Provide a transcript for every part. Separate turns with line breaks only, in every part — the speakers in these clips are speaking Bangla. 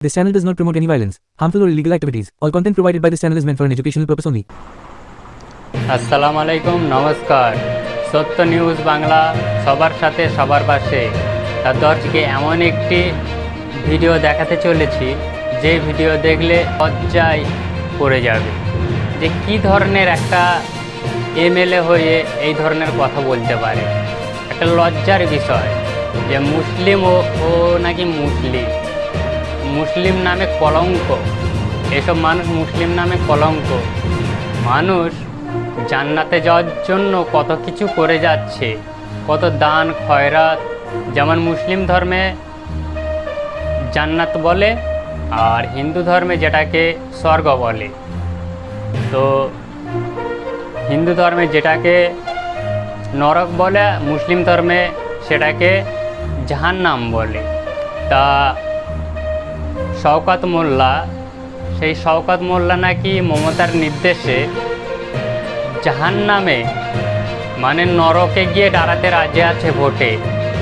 This channel does not promote any violence, harmful or illegal activities. All content provided by this channel is meant for an educational purpose only.
আসসালামু আলাইকুম, নমস্কার। সত্য নিউজ বাংলা সবার সাথে সবার পাশে। তার দর্শককে এমন একটি ভিডিও দেখাতে চলেছি যে ভিডিও দেখলে লজ্জায় পড়ে যাবে যে কী ধরনের একটা এমএলএ হয়ে এই ধরনের কথা বলতে পারে। একটা লজ্জার বিষয় যে মুসলিম ও নাকি মুসলিম নামে কলঙ্ক। এসব মানুষ মুসলিম নামে কলঙ্ক। মানুষ জান্নাতে যাওয়ার জন্য কত কিছু করে যাচ্ছে, কত দান খয়রাত। যেমন মুসলিম ধর্মে জান্নাত বলে আর হিন্দু ধর্মে যেটাকে স্বর্গ বলে। তো হিন্দু ধর্মে যেটাকে নরক বলে, মুসলিম ধর্মে সেটাকে জাহান্নাম বলে। তা শওকত মোল্লা নাকি মমতার নির্দেশে জাহান্নামে মানে নরকে গিয়ে দাঁড়াতে রাজি আছে ভোটে,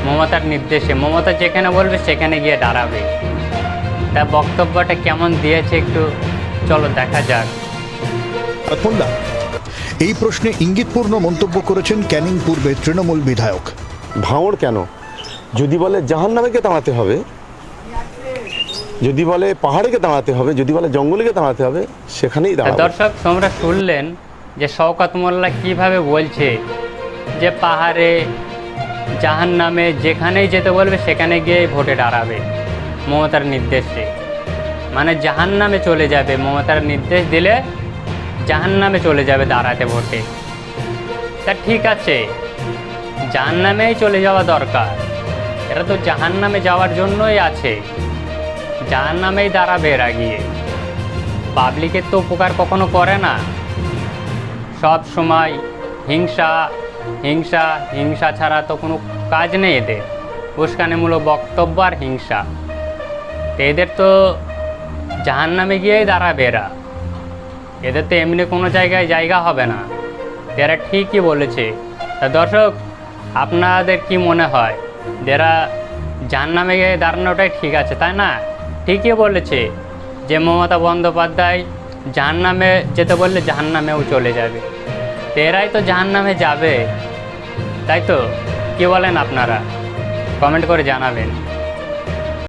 মমতার নির্দেশে। মমতা যেখানে বলবে সেখানে গিয়ে দাঁড়াবে। তার বক্তব্যটা কেমন দিয়েছে একটু চলো দেখা যাক।
এই প্রশ্নে ইঙ্গিতপূর্ণ মন্তব্য করেছেন ক্যানিং পূর্বের তৃণমূল বিধায়ক।
ভাঙড় কেন? যদি বলে জাহান্নামে দাঁড়াতে হবে, যদি বলে পাহাড়ে দাঁড়াতে হবে, যদি বলে জঙ্গলে দাঁড়াতে হবে, সেখানেই দাঁড়াবে।
দর্শক তোমরা শুনলেন যে শওকত মোল্লা কীভাবে বলছে যে পাহাড়ে জাহান্নামে যেখানেই যেতে বলবে সেখানে গিয়ে ভোটে দাঁড়াবে মমতার নির্দেশে। মানে জাহান্নামে চলে যাবে, মমতার নির্দেশ দিলে জাহান্নামে চলে যাবে দাঁড়াতে ভোটে। তা ঠিক আছে, জাহান্নামেই চলে যাওয়া দরকার। এরা তো জাহান্নামে যাওয়ার জন্যই আছে, জাহান্নামেই দাঁড়াবে এরা গিয়ে। পাবলিকের তো উপকার কখনো করে না, সব সময় হিংসা হিংসা হিংসা ছাড়া তো কোনো কাজ নেই এদের। উস্কানিমূলক বক্তব্য আর হিংসা, তো এদের তো জাহান্নামে গিয়েই দাঁড়াবে এরা। এদের তো এমনি কোনো জায়গা হবে না। এরা ঠিকই বলেছে। তা দর্শক আপনাদের কি মনে হয় এরা জাহান্নামে গিয়ে দাঁড়ানোটাই ঠিক আছে, তাই না? ঠিকই বলেছে যে মমতা বন্দ্যোপাধ্যায় জাহান্নামে যেতে বললে জাহান্নামেও চলে যাবে। এরাই তো জাহান্নামে যাবে, তাই তো? কি বলেন আপনারা? কমেন্ট করে জানাবেন।